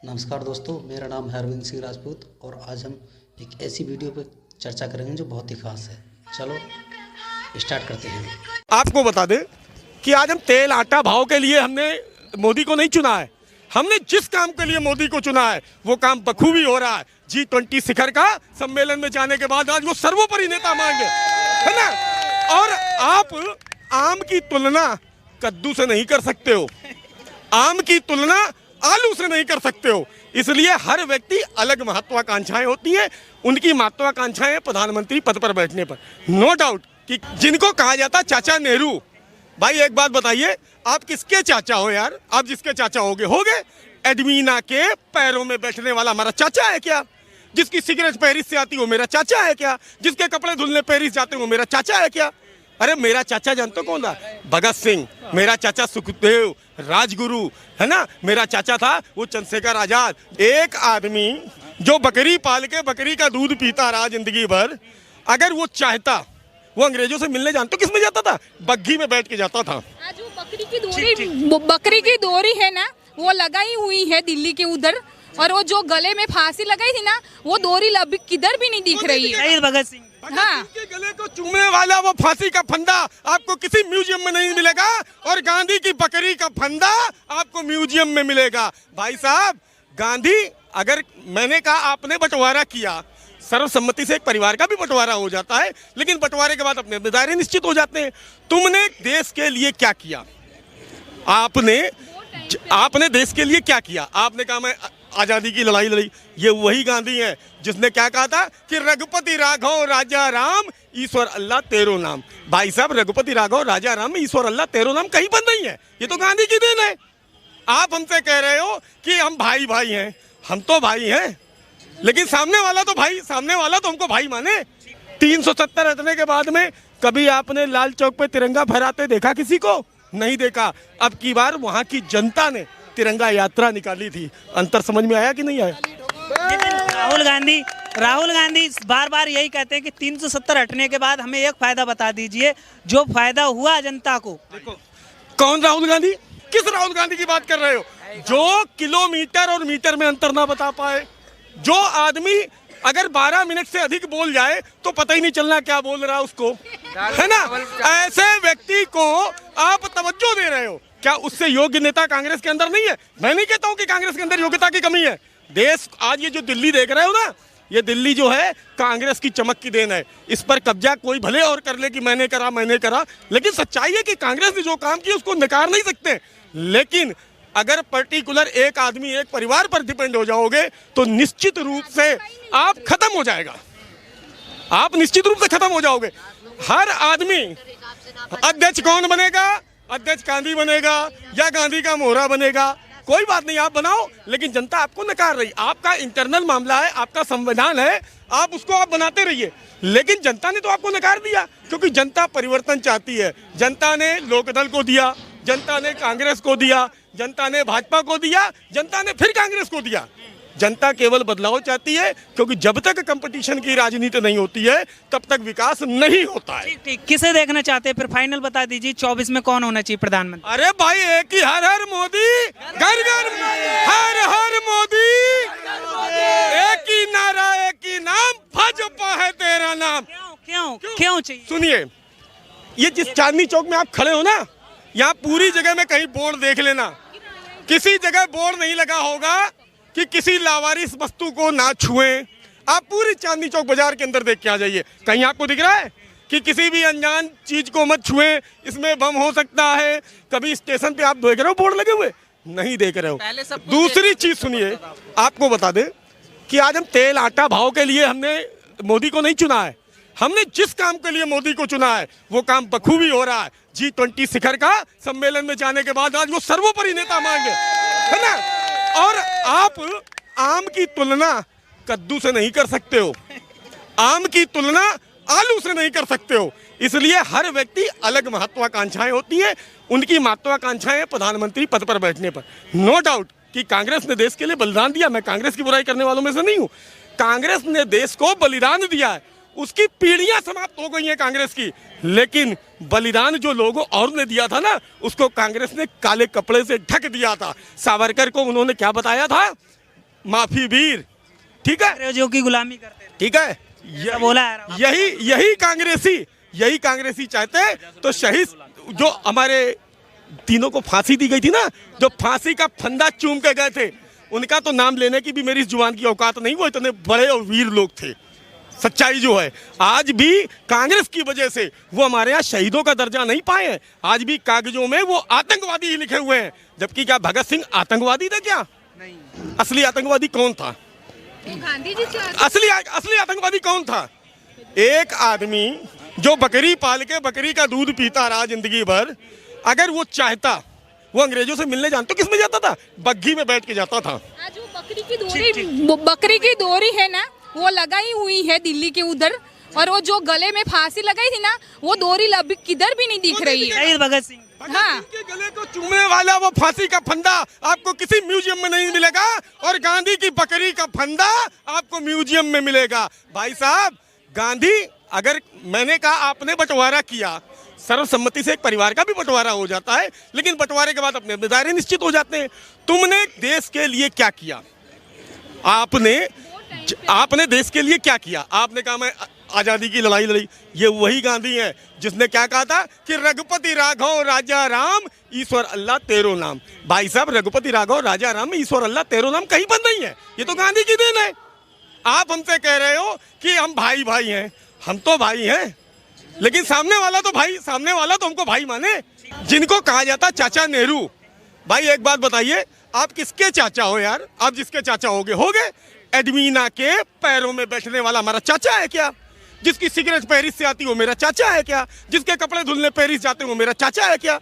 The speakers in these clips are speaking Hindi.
नमस्कार दोस्तों, मेरा नाम है अरविंद सिंह राजपूत और आज हम एक ऐसी वीडियो पर चर्चा करेंगे जो बहुत ही खास है। चलो स्टार्ट करते हैं। आपको बता दें कि आज हम तेल आटा भाव के लिए हमने मोदी को नहीं चुना है। हमने जिस काम के लिए मोदी को चुना है वो काम बखूबी हो रहा है। G20 शिखर का सम्मेलन में जाने के बाद आज वो सर्वोपरि नेता मान गए, है ना। और आप आम की तुलना कद्दू से नहीं कर सकते हो, आम की तुलना आलू से नहीं कर सकते हो। इसलिए हर व्यक्ति अलग महत्वाकांक्षाएं होती हैं। उनकी महत्वाकांक्षाएं प्रधानमंत्री पद पर बैठने पर, नो डाउट कि जिनको कहा जाता चाचा नेहरू। भाई एक बात बताइए, आप किसके चाचा हो यार? आप जिसके चाचा होगे एडमीना के पैरों में बैठने वाला हमारा चाचा है क्या? जिसकी सिगरेट पेरिस से आती हो मेरा चाचा है क्या? जिसके कपड़े धुलने पेरिस जाते हो मेरा चाचा है क्या? अरे मेरा चाचा जानते हो कौन था? भगत सिंह, मेरा चाचा सुखदेव, राजगुरु, है ना। मेरा चाचा था वो चंद्रशेखर आजाद। एक आदमी जो बकरी पाल के बकरी का दूध पीता रहा जिंदगी भर, अगर वो चाहता, वो अंग्रेजों से मिलने जानते किस में जाता था? बग्घी में बैठ के जाता था। आज वो बकरी की डोरी है ना, वो लगाई हुई है दिल्ली के उधर, और वो जो गले में फांसी लगाई थी ना, वो डोरी अभी किधर भी नहीं दिख रही है। भगत सिंह के गले को चूमने वाला वो फांसी का फंदा आपको किसी म्यूजियम में नहीं मिलेगा, और गांधी की बकरी का फंदा आपको म्यूजियम में मिलेगा। भाई साहब, गांधी, अगर मैंने कहा आपने बंटवारा किया, सर्वसम्मति से एक परिवार का भी बंटवारा हो जाता है, लेकिन बंटवारे के बाद अपने दायरे निश्चित हो जाते हैं। तुमने देश के लिए क्या किया? आपने देश के लिए क्या किया? आपने कहा मैं आजादी की लड़ाई लड़ी। ये वही गांधी है जिसने क्या कहा था कि रघुपति राघव राजा राम ईश्वर अल्लाह तेरो नाम। भाई साहब, रघुपति राघव राजा राम ईश्वर अल्लाह तेरो नाम कहीं पर नहीं है, ये तो गांधी की देन है। आप हमसे कह रहे हो कि हम भाई भाई हैं, हम तो भाई हैं, लेकिन सामने वाला तो हमको भाई माने। 370 हटने के बाद में कभी आपने लाल चौक पे तिरंगा फहराते देखा किसी को? नहीं देखा। अब की बार वहां की जनता ने तिरंगा यात्रा निकाली थी। अंतर समझ में आया कि नहीं आया? राहुल गांधी बार बार यही कहते हैं कि 370 हटने के बाद हमें एक फायदा बता दीजिए जो फायदा हुआ जनता को। देखो, कौन राहुल गांधी? किस राहुल गांधी की बात कर रहे हो? जो किलोमीटर और मीटर में अंतर ना बता पाए, जो आदमी अगर 12 मिनट से अधिक बोल जाए तो पता ही नहीं चलना क्या बोल रहा उसको, है ना। ऐसे व्यक्ति को आप तवज्जो दे रहे हो। क्या उससे योग्य नेता कांग्रेस के अंदर नहीं है? मैं नहीं कहता हूं कि कांग्रेस के अंदर योग्यता की कमी है। देश आज ये जो दिल्ली देख रहे हो ना, ये दिल्ली जो है कांग्रेस की चमक की देन है। इस पर कब्जा कोई भले और कर ले कि मैंने करा, लेकिन सच्चाई है कि कांग्रेस ने जो काम किया उसको नकार नहीं सकते। लेकिन अगर पर्टिकुलर एक आदमी, एक परिवार पर डिपेंड हो जाओगे तो निश्चित रूप से आप खत्म हो जाएगा। आप निश्चित रूप से खत्म हो जाओगे। हर आदमी अध्यक्ष कौन बनेगा? अध्यक्ष गांधी बनेगा या गांधी का मोहरा बनेगा? कोई बात नहीं, आप बनाओ, लेकिन जनता आपको नकार रही। आपका इंटरनल मामला है, आपका संविधान है, आप उसको आप बनाते रहिए, लेकिन जनता ने तो आपको नकार दिया, क्योंकि जनता परिवर्तन चाहती है। जनता ने लोकदल को दिया, जनता ने कांग्रेस को दिया, जनता ने भाजपा को दिया, जनता ने फिर कांग्रेस को दिया। जनता केवल बदलाव चाहती है, क्योंकि जब तक कंपटीशन की राजनीति नहीं होती है तब तक विकास नहीं होता है। ठीक, किसे देखना चाहते हैं? फिर फाइनल बता दीजिए, 24 में कौन होना चाहिए प्रधानमंत्री? अरे भाई, एक ही हर हर मोदी, घर घर हर हर मोदी, एक ही नारा, एक ही नाम, भाजपा है तेरा नाम। क्यों चाहिए? सुनिए, ये जिस चांदनी चौक में आप खड़े हो ना, यहाँ पूरी जगह में कहीं बोर्ड देख लेना, किसी जगह बोर्ड नहीं लगा होगा कि किसी लावारिस वस्तु को ना छुएं। आप पूरी चांदनी चौक बाजार के अंदर देख के आ जाइए, कहीं आपको दिख रहा है कि किसी भी अनजान चीज को मत छुएं, इसमें बम हो सकता है? कभी स्टेशन पे आप देख रहे हो बोर्ड लगे हुए? नहीं देख रहे हो। दूसरी चीज सुनिए, आपको बता दें कि आज हम तेल आटा भाव के लिए हमने मोदी को नहीं चुना है। हमने जिस काम के लिए मोदी को चुना है वो काम बखूबी हो रहा है। G20 शिखर का सम्मेलन में जाने के बाद आज वो सर्वोपरि नेता मान गए, है ना। और आप आम की तुलना कद्दू से नहीं कर सकते हो, आम की तुलना आलू से नहीं कर सकते हो। इसलिए हर व्यक्ति अलग महत्वाकांक्षाएं होती हैं। उनकी महत्वाकांक्षाएं प्रधानमंत्री पद पर बैठने पर, नो डाउट कि कांग्रेस ने देश के लिए बलिदान दिया। मैं कांग्रेस की बुराई करने वालों में से नहीं हूं। कांग्रेस ने देश को बलिदान दिया है, उसकी पीढ़ियां समाप्त हो गई हैं कांग्रेस की, लेकिन बलिदान जो लोगों और ने दिया था ना, उसको कांग्रेस ने काले कपड़े से ढक दिया था। सावरकर को उन्होंने क्या बताया था? माफी वीर, ठीक है, अंग्रेजों की गुलामी करते थे, ठीक है। ऐसा बोला है। यही कांग्रेसी चाहते हैं। तो शहीद जो हमारे तीनों को फांसी दी गई थी ना, जो फांसी का फंदा चूम के गए थे, उनका तो नाम लेने की भी मेरी इस जुबान की औकात नहीं, वो इतने बड़े और वीर लोग थे। सच्चाई जो है, आज भी कांग्रेस की वजह से वो हमारे यहाँ शहीदों का दर्जा नहीं पाए हैं। आज भी कागजों में वो आतंकवादी ही लिखे हुए हैं, जबकि क्या भगत सिंह आतंकवादी थे क्या? नहीं। असली आतंकवादी कौन था? गांधी जी असली आतंकवादी कौन था? एक आदमी जो बकरी पाल के बकरी का दूध पीता रहा जिंदगी भर, अगर वो चाहता, वो अंग्रेजों से मिलने जानते किस में जाता था? बग्घी में बैठ के जाता था। आज वो बकरी की डोरी है ना, वो लगाई हुई है दिल्ली के उधर, और वो जो गले में फांसी लगाई थी ना, वो डोरी अभी किधर भी नहीं दिख रही है। शहीद भगत सिंह हाँ, के गले को चूमने वाला वो फांसी का फंदा आपको किसी म्यूजियम में नहीं मिलेगा, और गांधी की बकरी का फंदा आपको म्यूजियम में मिलेगा। भाई साहब, गांधी, अगर मैंने कहा आपने बंटवारा किया, सर्वसम्मति से एक परिवार का भी बंटवारा हो जाता है, लेकिन बंटवारे के बाद अपने दायरे निश्चित हो जाते हैं। तुमने देश के लिए क्या किया? आपने देश के लिए क्या किया? आपने कहा मैं आजादी की लड़ाई लड़ी। ये वही गांधी है जिसने क्या कहा था कि रघुपति राघव राजा राम ईश्वर अल्लाह तेरो नाम। भाई साहब, रघुपति राघव राजा राम ईश्वर अल्लाह तेरो नाम कहीं पर नहीं है, ये तो गांधी की देन है। आप हमसे कह रहे हो कि हम भाई भाई हैं, हम तो भाई हैं, लेकिन सामने वाला तो हमको भाई माने। जिनको कहा जाता चाचा नेहरू, भाई एक बात बताइए, आप किसके चाचा हो यार? आप जिसके चाचा होगे एडमीना के पैरों में बैठने वाला हमारा चाचा है क्या? जिसकी सिगरेट पेरिस से आती वो मेरा चाचा है क्या? जिसके कपड़े धुलने पेरिस जाते वो मेरा चाचा है क्या?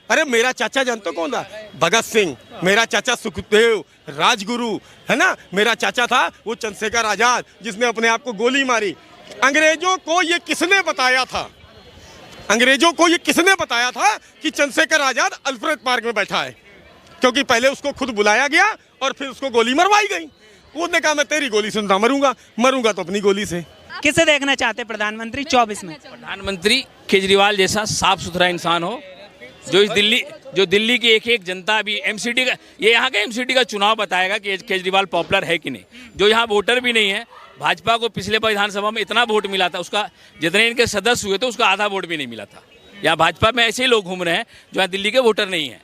अरे मेरा चाचा जानते कौन था? भगत सिंह। मेरा चाचा सुखदेव, राजगुरु, है ना? मेरा चाचा था वो चंद्रशेखर आजाद, जिसने अपने आप को गोली मारी। अंग्रेजों को ये किसने बताया था? अंग्रेजों को ये किसने बताया था कि चंद्रशेखर आजाद अल्फ्रेड पार्क में बैठा है? क्योंकि पहले उसको खुद बुलाया गया और फिर उसको गोली मरवाई गई। उसने कहा मैं तेरी गोली से ना मरूंगा तो अपनी गोली से। किसे देखना चाहते प्रधानमंत्री 24 में? प्रधानमंत्री केजरीवाल जैसा साफ सुथरा इंसान हो, जो दिल्ली की एक जनता भी एमसीडी का, ये यहाँ का एमसीडी का चुनाव बताएगा कि केजरीवाल पॉपुलर है कि नहीं। जो यहाँ वोटर भी नहीं है, भाजपा को पिछले विधानसभा में इतना वोट मिला था, उसका जितने इनके सदस्य हुए थे उसका आधा वोट भी नहीं मिला था। यहाँ भाजपा में ऐसे ही लोग घूम रहे हैं जो यहाँ दिल्ली के वोटर नहीं है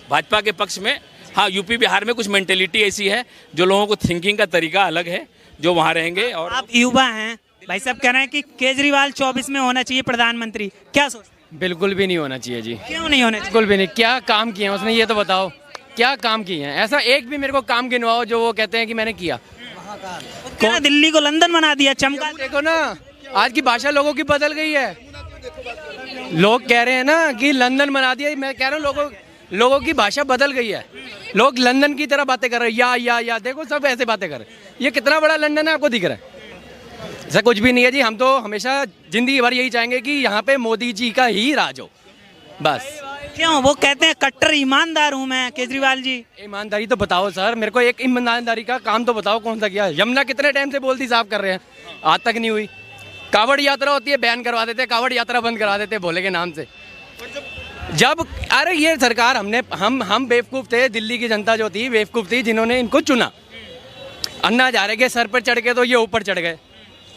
भाजपा के पक्ष में। हाँ, यूपी बिहार में कुछ मेंटेलिटी ऐसी है, जो लोगों को थिंकिंग का तरीका अलग है, जो वहाँ रहेंगे। और आप युवा हैं, भाई साहब कह रहे हैं कि केजरीवाल 24 में होना चाहिए प्रधानमंत्री, क्या सोचते हैं? बिल्कुल भी नहीं होना चाहिए जी। क्यों नहीं होना चाहिए? बिल्कुल भी नहीं। क्या काम किए हैं उसने, ये तो बताओ, क्या काम किए हैं? ऐसा एक भी मेरे को काम गिनवाओ जो वो कहते हैं कि मैंने किया। कौन दिल्ली को लंदन बना दिया, चमका। देखो ना, आज की भाषा लोगों की बदल गई है। लोग कह रहे हैं ना कि लंदन बना दिया, मैं कह रहा हूँ लोगों की भाषा बदल गई है। लोग लंदन की तरह बातें कर रहे हैं, या देखो सब ऐसे बातें कर रहे हैं। ये कितना बड़ा लंदन है आपको दिख रहा है? ऐसा कुछ भी नहीं है जी। हम तो हमेशा जिंदगी भर यही चाहेंगे कि यहाँ पे मोदी जी का ही राज हो, बस। क्यों? वो कहते हैं कट्टर ईमानदार हूँ मैं, केजरीवाल जी। ईमानदारी तो बताओ सर, मेरे को एक ईमानदारी का काम तो बताओ, कौन सा किया? यमुना कितने टाइम से बोलती साफ कर रहे हैं, आज तक नहीं हुई। कावड़ यात्रा होती है, बैन करवा देते, कावड़ यात्रा बंद करा देते भोले के नाम से। जब अरे ये सरकार हम बेवकूफ़ थे, दिल्ली की जनता जो थी बेवकूफ़ थी, जिन्होंने इनको चुना। अन्ना हजारे के सर पर चढ़ के तो ये ऊपर चढ़ गए,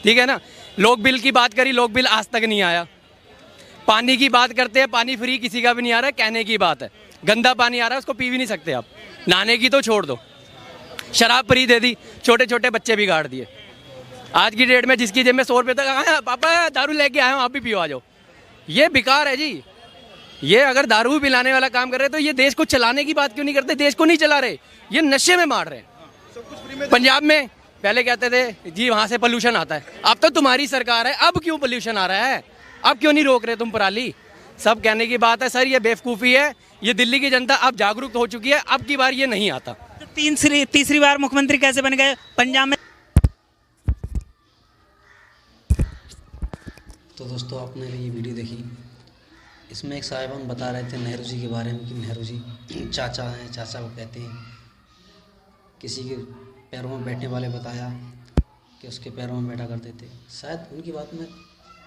ठीक है ना। लोक बिल की बात करी, लोक बिल आज तक नहीं आया। पानी की बात करते हैं, पानी फ्री किसी का भी नहीं आ रहा है, कहने की बात है। गंदा पानी आ रहा है, उसको पी भी नहीं सकते आप, नहाने की तो छोड़ दो। शराब फ्री दे दी, छोटे छोटे बच्चे बिगाड़ दिए। आज की डेट में जिसकी जेब में 100 रुपये तक, पापा दारू लेके आए हो, आप भी पियो आ जाओ। ये बेकार है जी। ये अगर दारू पिलाने वाला काम कर रहे हैं तो ये देश को चलाने की बात क्यों नहीं करते? देश को नहीं चला रहे, ये नशे में मार रहे हैं। पंजाब में पहले कहते थे जी वहाँ से पोल्यूशन आता है, अब तो तुम्हारी सरकार है, अब क्यों पोल्यूशन आ रहा है? अब क्यों नहीं रोक रहे तुम पराली? सब कहने की बात है सर, ये बेवकूफ़ी है। ये दिल्ली की जनता अब जागरूक हो चुकी है, अब की बार ये नहीं आता। तो तीसरी बार मुख्यमंत्री कैसे बन गए पंजाब में? तो दोस्तों, आपने ये वीडियो देखी, इसमें एक साहिबान बता रहे थे नेहरू जी के बारे में कि नेहरू जी चाचा हैं, चाचा को कहते हैं। किसी के पैरों में बैठने वाले बताया कि उसके पैरों में बैठा करते थे। शायद उनकी बात में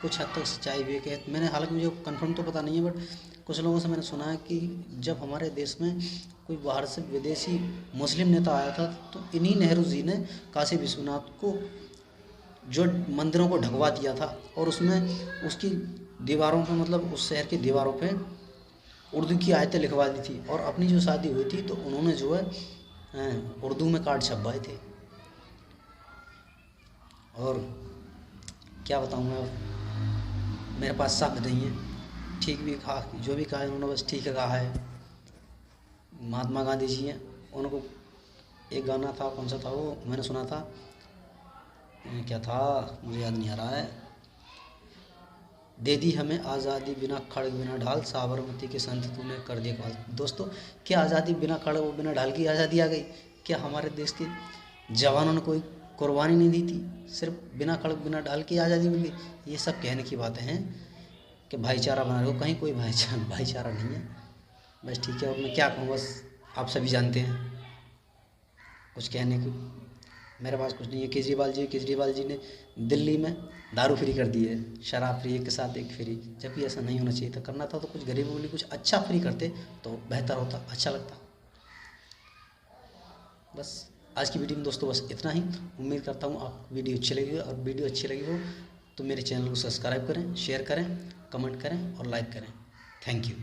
कुछ हद तक सच्चाई भी है कि मैंने, हालांकि मुझे कंफर्म तो पता नहीं है, बट कुछ लोगों से मैंने सुना है कि जब हमारे देश में कोई बाहर से विदेशी मुस्लिम नेता आया था तो इन्हीं नेहरू जी ने काशी विश्वनाथ को जो मंदिरों को ढकवा दिया था और उसमें उसकी दीवारों पे, मतलब उस शहर की दीवारों पे उर्दू की आयतें लिखवा दी थी। और अपनी जो शादी हुई थी तो उन्होंने जो है उर्दू में कार्ड छपवाए थे। और क्या बताऊँ मैं, मेरे पास शब्द नहीं है। ठीक भी कहा, जो भी कहा है उन्होंने बस ठीक है कहा है। महात्मा गांधी जी हैं, उनको एक गाना था, कौन सा था वो, मैंने सुना था, क्या था मुझे याद नहीं आ रहा है। दे दी हमें आज़ादी बिना खड़ग बिना ढाल, साबरमती के संत तूने कर दिया कमाल। दोस्तों, क्या आज़ादी बिना खड़ग बिना ढाल की आज़ादी आ गई? क्या हमारे देश के जवानों ने कोई कुर्बानी नहीं दी थी? सिर्फ बिना खड़ग बिना ढाल की आज़ादी मिल गई? ये सब कहने की बातें हैं कि भाईचारा बना रहे हो, कहीं कोई भाईचारा नहीं है। बस ठीक है, अब मैं क्या कहूँ, बस आप सभी जानते हैं। कुछ कहने को मेरे पास कुछ नहीं है। केजरीवाल जी ने दिल्ली में दारू फ्री कर दी है, शराब फ्री, एक के साथ एक फ्री, जबकि ऐसा नहीं होना चाहिए था। करना था तो कुछ गरीबों के लिए कुछ अच्छा फ्री करते तो बेहतर होता, अच्छा लगता। बस आज की वीडियो में दोस्तों बस इतना ही। उम्मीद करता हूँ आपको वीडियो अच्छी लगी, और वीडियो अच्छी लगी हो तो मेरे चैनल को सब्सक्राइब करें, शेयर करें, कमेंट करें और लाइक करें। Thank you.